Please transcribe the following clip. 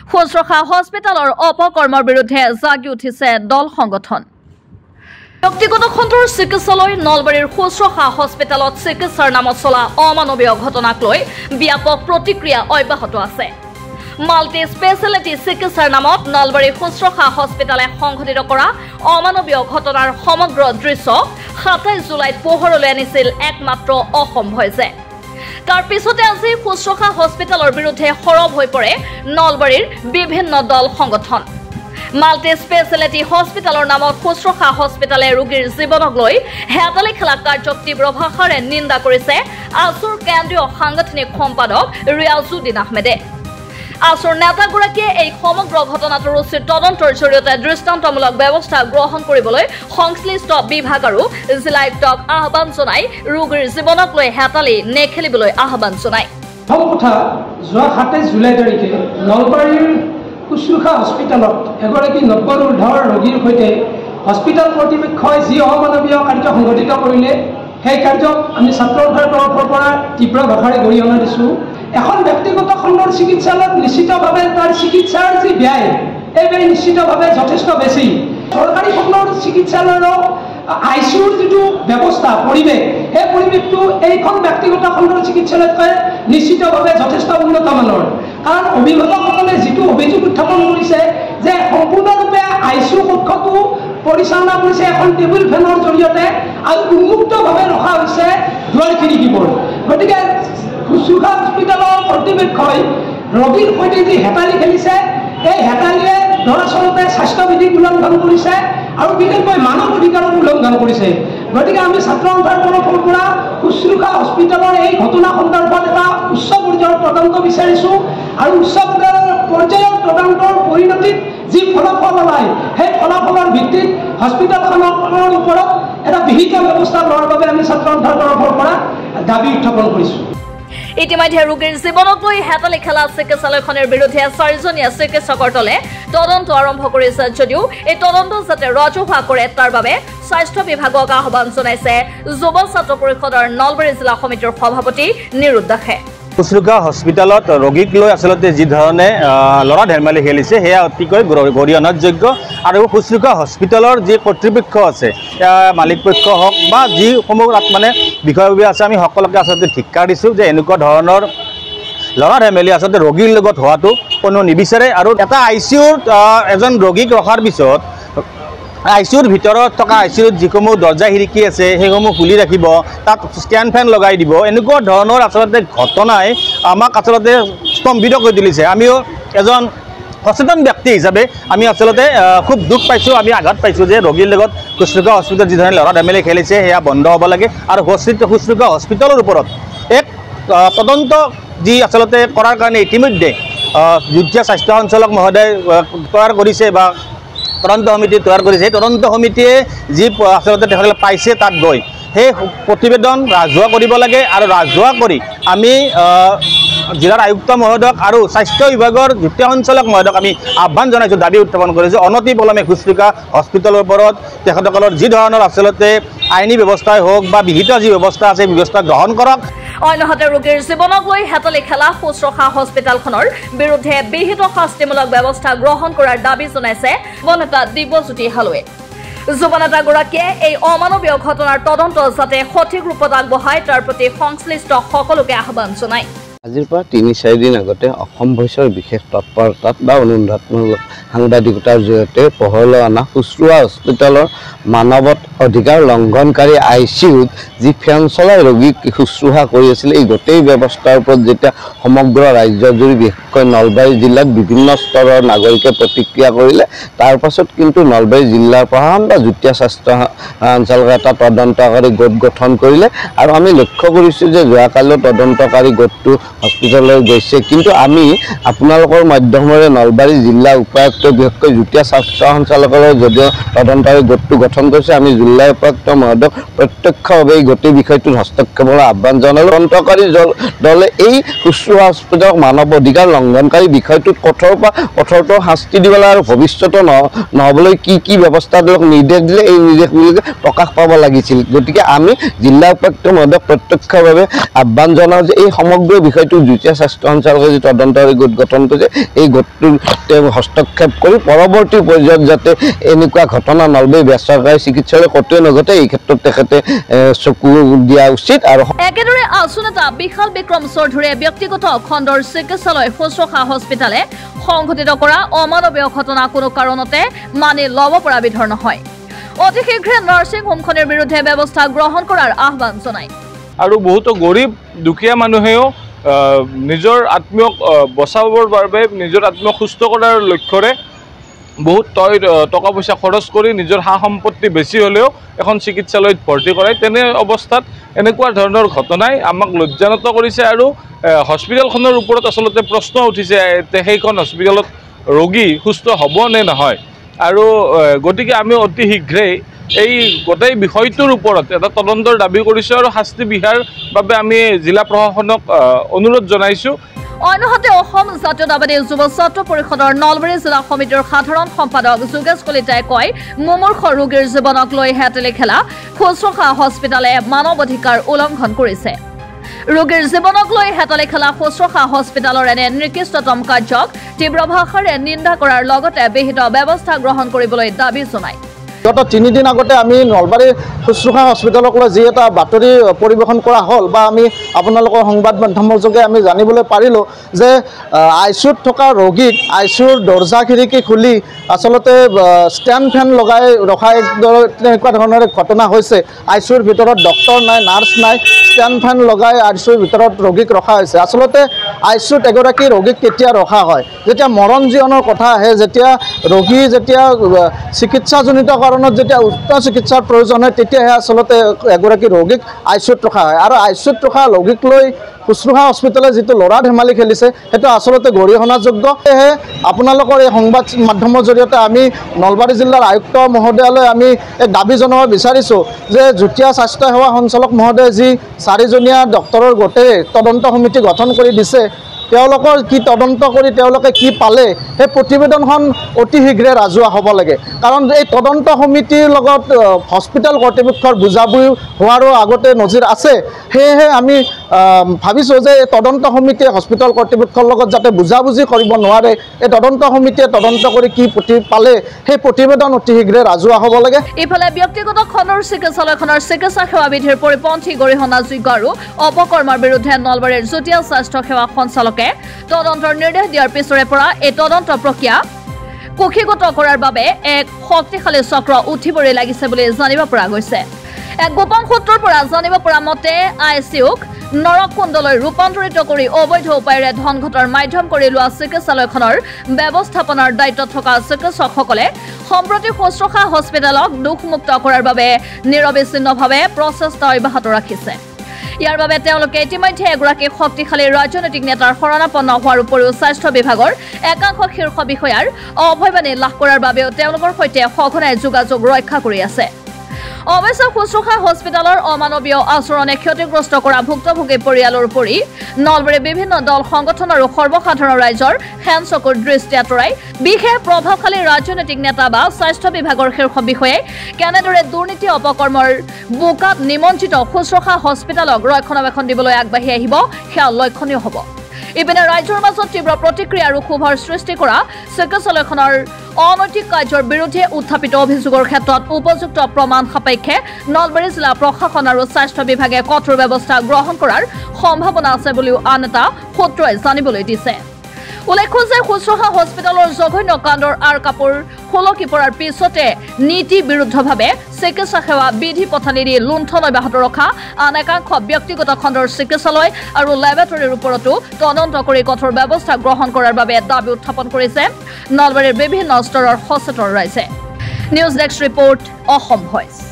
শুশ্ৰূষা হস্পিটেলৰ অপকৰ্মৰ বিৰুদ্ধে জাগি উঠিছে দল সংগঠন। ব্যক্তিগত খণ্ডৰ চিকিৎসালয় নলবাৰীৰ শুশ্ৰূষা হস্পিটেলত চিকিৎসাৰ নামত চলা অমানৱীয় ঘটনাক লৈ ব্যাপক প্ৰতিক্ৰিয়া অব্যাহত আছে। মাল্টি স্পেচিয়েলিটি চিকিৎসাৰ নামত নলবাৰী শুশ্ৰূষা হস্পিটেলে সংঘটিত কৰা অমানৱীয় ঘটনাৰ সমগ্ৰ দৃশ্য ২৭ জুলাইত পোহৰলৈ আনিছিল একমাত্ৰ অসম ভইচে। তাৰ পিছতে আজি শুশ্ৰূষা হস্পিটেলৰ বিৰুদ্ধে সৰব হৈ পৰে নলবাৰীৰ বিভিন্ন দল সংগঠন। মাল্টি স্পেচিয়েলিটি হস্পিটেলৰ নামত শুশ্ৰূষা হস্পিটেলে ৰোগীৰ জীৱনক লৈ হেতালি খেলা কাৰ্যক তীব্ৰ ভাষাৰে নিন্দা কৰিছে আছুৰ কেন্দ্ৰীয় সাংগঠনিক সম্পাদক ৰিয়াজুদ্দিন আহমেদে। আছুৰ নেতাগৰাকীয়ে এই সমগ্ৰ ঘটনাটোৰ উচিত তদন্তৰ জৰিয়তে দৃষ্টান্তমূলক ব্যৱস্থা গ্ৰহণ কৰিবলৈ সংশ্লিষ্ট বিভাগ আৰু জিলা আয়ুক্তক আহ্বান জনাই ৰোগীৰ জীৱনক লৈ হেতালি নেখেলিবলৈ আহ্বান জনায়। কথা যোৱা ২৭ জুলাই তাৰিখে নলবাৰীৰ শুশ্ৰূষা হস্পিটেলত এগৰাকী নব্বৰঊৰ্ধৰ ৰোগীৰ সৈতে হস্পিটেল কৰ্তৃপক্ষই যি অমানৱীয় কাৰ্য সংঘটিত কৰিলে সেই কাৰ্যক আমি ছাত্ৰ সন্থাৰ তৰফৰ পৰা তীব্ৰ ভাষাৰে গৰিহণা দিছোঁ। এখন ব্যক্তিগত খণ্ডৰ চিকিৎসালয়ত নিশ্চিতভাৱে তাৰ চিকিৎসাৰ যি ব্যয় এই ব্যয় নিশ্চিতভাৱে যথেষ্ট বেছি। চৰকাৰী খণ্ডৰ চিকিৎসালয়ৰ আইচিউৰ যিটো ব্যৱস্থা পৰিৱেশ সেই পৰিৱেশটো এইখন ব্যক্তিগত খণ্ডৰ চিকিৎসালয়তকৈ নিশ্চিতভাৱে যথেষ্ট উন্নত মানৰ। কাৰণ অভিভাৱকসকলে যিটো অভিযোগ উত্থাপন কৰিছে যে সম্পূৰ্ণৰূপে আইচিউ কক্ষটো পৰিচালনা কৰিছে এখন টেবুল ফেনৰ জৰিয়তে আৰু উন্মুক্তভাৱে ৰখা হৈছে দুৱাৰ খিৰিকীবোৰ। গতিকে শুশ্ৰূষা হস্পিটেলৰ কৰ্তৃপক্ষই ৰোগীৰ সৈতে যি হেতালি খেলিছে এই হেতালিয়ে দৰাচলতে স্বাস্থ্যবিধিক উলংঘন কৰিছে আৰু বিশেষকৈ মানৱ অধিকাৰক উলংঘন কৰিছে। গতিকে আমি ছাত্ৰ সন্থাৰ তৰফৰ পৰা শুশ্ৰূষা হস্পিটেলৰ এই ঘটনা সন্দৰ্ভত এটা উচ্চ পৰ্যায়ৰ তদন্ত বিচাৰিছোঁ আৰু উচ্চ পৰ্যায়ৰ তদন্তৰ পৰিণতিত যি ফলাফল ওলায় সেই ফলাফলৰ ভিত্তিত হস্পিটেলখনৰ ওপৰত এটা বিহিত ব্যৱস্থা লোৱাৰ বাবে আমি ছাত্ৰ সন্থাৰ তৰফৰ পৰা দাবী উত্থাপন কৰিছোঁ। ইতিমধ্যে ৰোগীৰ জীৱনক লৈ হেতালি খেলা চিকিৎসালয়খনৰ বিৰুদ্ধে 4জনীয়া চিকিৎসকৰ দলে তদন্ত আৰম্ভ কৰিছে যদিও এই তদন্ত যাতে ৰাজহুৱা কৰে তাৰ বাবে স্বাস্থ্য বিভাগক আহ্বান জনাইছে যুৱ ছাত্ৰ পৰিষদৰ নলবাৰী জিলা সমিতিৰ সভাপতি নিৰুদ দাসে। শুশ্ৰূষা হস্পিটেলত ৰোগীক লৈ আচলতে যি ধৰণে লৰা ধেমালি খেলিছে সেয়া অতিকৈ গৰিহণাযোগ্য আৰু শুশ্ৰূষা হস্পিটেলৰ যি কৰ্তৃপক্ষ আছে মালিক পক্ষ হওক বা যিসমূহ মানে বিষয়ববীয়া আছে আমি সকলোকে আচলতে ধিক্কাৰ দিছোঁ যে এনেকুৱা ধৰণৰ লৰা ধেমালি আচলতে ৰোগীৰ লগত হোৱাটো কোনো নিবিচাৰে। আৰু এটা আইচিউত এজন ৰোগীক ৰখাৰ পিছত আইচিউৰ ভিতৰত থকা আইচিউত যিসমূহ দৰ্জা খিৰিকী আছে সেইসমূহ খুলি ৰাখিব, তাত ষ্টেণ্ড ফেন লগাই দিব, এনেকুৱা ধৰণৰ আচলতে ঘটনাই আমাক আচলতে স্তম্ভিত কৰি তুলিছে। আমিও এজন সচেতন ব্যক্তি হিচাপে আমি আচলতে খুব দুখ পাইছোঁ, আমি আঘাত পাইছোঁ যে ৰোগীৰ লগত শুশ্ৰূষা হস্পিটেল যি ধৰণে লৰা ধেমালি খেলিছে সেয়া বন্ধ হ'ব লাগে আৰু শুশ্ৰূষা হস্পিটেলৰ ওপৰত এক তদন্ত যি আচলতে কৰাৰ কাৰণে ইতিমধ্যে যুটীয়া স্বাস্থ্য সঞ্চালক মহোদয় তৈয়াৰ কৰিছে বা তদন্ত সমিতি তৈয়াৰ কৰিছে। সেই তদন্ত সমিতিয়ে যি আচলতে তেখেতসকলে পাইছে তাত গৈ সেই প্ৰতিবেদন ৰাজহুৱা কৰিব লাগে আৰু ৰাজহুৱা কৰি আমি জিলাৰ আয়ুক্ত মহোদয়ক আৰু স্বাস্থ্য বিভাগৰ যুটীয়া সঞ্চালক মহোদয়ক আমি আহ্বান জনাইছোঁ, দাবী উত্থাপন কৰিছোঁ অনতি পলমে শুশ্ৰূষা হস্পিটেলৰ ওপৰত তেখেতসকলৰ যি ধৰণৰ আচলতে আইনী ব্যৱস্থাই হওক বা বিহিত যি ব্যৱস্থা আছে ব্যৱস্থা গ্ৰহণ কৰক। অন্যহাতে ৰোগীৰ জীৱনক লৈ হেতালি খেলা শুশ্ৰূষা হস্পিটেলখনৰ বিৰুদ্ধে বিহিত শাস্তিমূলক ব্যৱস্থা গ্ৰহণ কৰাৰ দাবী জনাইছে যুৱনেতা দিব্যজ্যোতি হালৈয়ে। যুৱনেতাগৰাকীয়ে এই অমানৱীয় ঘটনাৰ তদন্ত যাতে সঠিক ৰূপত আগবঢ়ায় তাৰ প্ৰতি সংশ্লিষ্ট সকলোকে আহ্বান জনায়। আজিৰ পৰা ৩-৪ দিন আগতে অসম ভইচৰ বিশেষ তৎপৰতাত বা অনুসন্ধানমূলক সাংবাদিকতাৰ জৰিয়তে পোহৰলৈ অনা শুশ্ৰূষা হস্পিটেলৰ মানৱ অধিকাৰ লংঘনকাৰী আইচিউত যি ফেন চলাই ৰোগীক শুশ্ৰূষা কৰি আছিল এই গোটেই ব্যৱস্থাৰ ওপৰত যেতিয়া সমগ্ৰ ৰাজ্যজুৰি বিশেষকৈ নলবাৰী জিলাত বিভিন্ন স্তৰৰ নাগৰিকে প্ৰতিক্ৰিয়া কৰিলে তাৰ পাছত কিন্তু নলবাৰী জিলাৰ প্ৰশাসন বা যুটীয়া স্বাস্থ্য সঞ্চালকে এটা তদন্তকাৰী গোট গঠন কৰিলে আৰু আমি লক্ষ্য কৰিছোঁ যে যোৱাকালিও তদন্তকাৰী গোটটো হস্পিটেললৈ গৈছে। কিন্তু আমি আপোনালোকৰ মাধ্যমেৰে নলবাৰী জিলা উপায়ুক্ত বিশেষকৈ যুটীয়া স্বাস্থ্য সঞ্চালকৰ যদিও তদন্তকাৰী গোটটো গঠন কৰিছে আমি জিলা উপায়ুক্ত মহোদয়ক প্ৰত্যক্ষভাৱে এই গোটেই বিষয়টোত হস্তক্ষেপৰ আহ্বান জনালোঁ। তদন্তকাৰী দলে এই শুশ্ৰূষা হস্পিটেলক মানৱ অধিকাৰ লংঘনকাৰী বিষয়টোত কঠোৰতৰ শাস্তি দিবলৈ আৰু ভৱিষ্যতে নহ'বলৈ কি ব্যৱস্থা তেওঁলোক নিৰ্দেশ দিলে এই নিৰ্দেশবিলাক প্ৰকাশ পাব লাগিছিল। গতিকে আমি জিলা উপায়ুক্ত মহোদয়ক প্ৰত্যক্ষভাৱে আহ্বান জনাওঁ যে এই সমগ্ৰ বিষয়টো যিটো যুটীয়া স্বাস্থ্য সঞ্চালকে যি তদন্তকাৰী গোট গঠন কৰিছে এই গোটটোৰ তেওঁ হস্তক্ষেপ কৰি পৰৱৰ্তী পৰ্যায়ত যাতে এনেকুৱা ঘটনা নলবাৰী বেচৰকাৰী চিকিৎসালয় ক'তোৱে নঘটে এই ক্ষেত্ৰত তেখেতে চকু দিয়া উচিত। আৰু একেদৰে আছু নেতা বিশাল বিক্ৰম চৌধুৰীয়ে ব্যক্তিগত খণ্ডৰ চিকিৎসালয় শুশ্ৰূষা হস্পিটালে সংঘটিত কৰা অমানৱীয় ঘটনা কোনো কাৰণতে মানি ল'ব পৰা বিধৰ নহয়। অতি শীঘ্ৰে নাৰ্ছিং হোমখনৰ বিৰুদ্ধে ব্যৱস্থা গ্ৰহণ কৰাৰ আহ্বান জনায়। আৰু বহুতো গৰীব দুখীয়া মানুহেও নিজৰ আত্মীয়ক বচাবৰ বাবে নিজৰ আত্মীয়ক সুস্থ কৰাৰ লক্ষ্যৰে বহুত টকা পইচা খৰচ কৰি নিজৰ সা সম্পত্তি বেছি হ'লেও এখন চিকিৎসালয়ত ভৰ্তি কৰায়। তেনে অৱস্থাত এনেকুৱা ধৰণৰ ঘটনাই আমাক লজ্জানত কৰিছে আৰু হস্পিটেলখনৰ ওপৰত আচলতে প্ৰশ্ন উঠিছে সেইখন হস্পিটেলত ৰোগী সুস্থ হ'ব নে নহয়। আৰু গতিকে আমি অতি শীঘ্ৰেই এই গোটেই বিষয়টোৰ ওপৰত এটা তদন্তৰ দাবী কৰিছোঁ আৰু শাস্তি বিহাৰ বাবে আমি জিলা প্ৰশাসনক অনুৰোধ জনাইছোঁ। অন্যহাতে অসম জাতীয়তাবাদী যুৱ ছাত্ৰ পৰিষদৰ নলবাৰী জিলা সমিতিৰ সাধাৰণ সম্পাদক যোগেশ কলিতাই কয়, মুমূৰ্ষ ৰোগীৰ জীৱনক লৈ হেতেলি খেলা শুশ্ৰূষা হস্পিটালে মানৱ অধিকাৰ উলংঘন কৰিছে। ৰোগীৰ জীৱনক লৈ হেতালি খেলা শুশ্ৰূষা হস্পিটালৰ এনে নিকৃষ্টতম কাৰ্যক তীব্ৰ ভাষাৰে নিন্দা কৰাৰ লগতে বিহিত ব্যৱস্থা গ্ৰহণ কৰিবলৈ দাবী জনায়। গত 3 দিন আগতে আমি নলবাৰী শুশ্ৰূষা হস্পিটেলক লৈ যি এটা বাতৰি পৰিৱেশন কৰা হ'ল বা আমি আপোনালোকৰ সংবাদ মাধ্যমৰ যোগে আমি জানিবলৈ পাৰিলোঁ যে আইচিউত থকা ৰোগীক আইচিউৰ দৰ্জা খিৰিকী খুলি আচলতে ষ্টেণ্ড ফেন লগাই ৰখাই তেনেকুৱা ধৰণৰ ঘটনা হৈছে। আইচিউৰ ভিতৰত ডক্টৰ নাই, নাৰ্ছ নাই, ষ্টেণ্ড ফেন লগাই আইচিউৰ ভিতৰত ৰোগীক ৰখা হৈছে। আচলতে আইচিউত এগৰাকী ৰোগীক কেতিয়া ৰখা হয়, যেতিয়া মৰণ জীৱনৰ কথা আহে, যেতিয়া ৰোগী যেতিয়া চিকিৎসাজনিত কাৰণত যেতিয়া উচ্চ চিকিৎসাৰ প্ৰয়োজন হয় তেতিয়াহে আচলতে এগৰাকী ৰোগীক আইচিউত ৰখা হয়। আৰু আইচিউত ৰখা ৰোগীক লৈ শুশ্ৰূষা হস্পিটেলে যিটো ল'ৰা ধেমালি খেলিছে সেইটো আচলতে গৰিহণাযোগ্য। সেয়েহে আপোনালোকৰ এই সংবাদ মাধ্যমৰ জৰিয়তে আমি নলবাৰী জিলাৰ আয়ুক্ত মহোদয়ালৈ আমি এক দাবী জনাব বিচাৰিছোঁ যে যুটীয়া স্বাস্থ্য সেৱা সঞ্চালক মহোদয়ে যি 4জনীয়া ডক্টৰৰ গোটেই তদন্ত সমিতি গঠন কৰি দিছে, তেওঁলোকৰ কি তদন্ত কৰি তেওঁলোকে কি পালে সেই প্ৰতিবেদনখন অতি শীঘ্ৰে ৰাজহুৱা হ'ব লাগে। কাৰণ এই তদন্ত সমিতিৰ লগত হস্পিটেল কৰ্তৃপক্ষৰ বুজাবুজি হোৱাৰো আগতে নজিৰ আছে। সেয়েহে আমি ভাবিছোঁ যে এই তদন্ত সমিতিয়ে হস্পিটেল কৰ্তৃপক্ষৰ লগত যাতে বুজাবুজি কৰিব নোৱাৰে, এই তদন্ত সমিতিয়ে তদন্ত কৰি কি পালে সেই প্ৰতিবেদন অতি শীঘ্ৰে ৰাজহুৱা হ'ব লাগে। ইফালে ব্যক্তিগত খণ্ডৰ চিকিৎসালয়খনৰ চিকিৎসা সেৱা বিধিৰ পৰিপন্থী গৰিহণাযোগ্য আৰু অপকৰ্মৰ বিৰুদ্ধে নলবাৰীৰ যুটীয়া স্বাস্থ্য সেৱা সঞ্চালকে তদন্তৰ নিৰ্দেশ দিয়াৰ পিছৰে পৰা এই তদন্ত প্ৰক্ৰিয়া কুক্ষিগত কৰাৰ বাবে এক শক্তিশালী চক্ৰ উঠিবৰে লাগিছে বুলি জানিব পৰা গৈছে। এক গোপন সূত্ৰৰ পৰা জানিব পৰা মতে আইচিউক নৰকুণ্ডলৈ ৰূপান্তৰিত কৰি অবৈধ উপায়েৰে ধন ঘটাৰ মাধ্যম কৰি লোৱা চিকিৎসালয়খনৰ ব্যৱস্থাপনাৰ দায়িত্বত থকা চিকিৎসকসকলে সম্প্ৰতি শুশ্ৰূষা হস্পিটেলক দোষমুক্ত কৰাৰ বাবে নিৰবিচ্ছিন্নভাৱে প্ৰচেষ্টা অব্যাহত ৰাখিছে। ইয়াৰ বাবে তেওঁলোকে ইতিমধ্যে এগৰাকী শক্তিশালী ৰাজনৈতিক নেতাৰ শৰণাপন্ন হোৱাৰ উপৰিও স্বাস্থ্য বিভাগৰ একাংশ শীৰ্ষ বিষয়াৰ অভয়বাণী লাভ কৰাৰ বাবেও তেওঁলোকৰ সৈতে সঘনাই যোগাযোগ ৰক্ষা কৰি আছে। অৱশ্যে শুশ্ৰূষা হস্পিটেলৰ অমানৱীয় আচৰণে ক্ষতিগ্ৰস্ত কৰা ভুক্তভোগী পৰিয়ালৰ উপৰি নলবাৰীৰ বিভিন্ন দল সংগঠন আৰু সৰ্বসাধাৰণ ৰাইজৰ হেন চকুৰ দৃষ্টি আঁতৰাই বিশেষ প্ৰভাৱশালী ৰাজনৈতিক নেতা বা স্বাস্থ্য বিভাগৰ শীৰ্ষ বিষয়াই কেনেদৰে দুৰ্নীতি অপকৰ্মৰ বোকাত নিমন্ত্ৰিত শুশ্ৰূষা হস্পিটেলক ৰক্ষণাবেক্ষণ দিবলৈ আগবাঢ়ি আহিব সেয়া লক্ষণীয় হ'ব। ইপিনে ৰাইজৰ মাজত তীব্ৰ প্ৰতিক্ৰিয়া আৰু ক্ষোভৰ সৃষ্টি কৰা চিকিৎসালয়খনৰ অনৈতিক কাৰ্যৰ বিৰুদ্ধে উত্থাপিত অভিযোগৰ ক্ষেত্ৰত উপযুক্ত প্ৰমাণ সাপেক্ষে নলবাৰী জিলা প্ৰশাসন আৰু স্বাস্থ্য বিভাগে কঠোৰ ব্যৱস্থা গ্ৰহণ কৰাৰ সম্ভাৱনা আছে বুলিও আন এটা সূত্ৰই জানিবলৈ দিছে। উল্লেখ্য যে শুশ্ৰূষা হস্পিটেলৰ জঘন্য কাণ্ডৰ আঁৰ কাপোৰ খোলকি পৰাৰ পিছতে নীতি বিৰুদ্ধভাৱে চিকিৎসা সেৱা বিধি পথালি দি লুণ্ঠন অব্যাহত ৰখা আন একাংশ ব্যক্তিগত খণ্ডৰ চিকিৎসালয় আৰু লেবৰেটৰীৰ ওপৰতো তদন্ত কৰি কঠোৰ ব্যৱস্থা গ্ৰহণ কৰাৰ বাবে দাবী উত্থাপন কৰিছে নলবাৰীৰ বিভিন্ন স্তৰৰ সচেতন ৰাইজে। News desk report, Assam voice.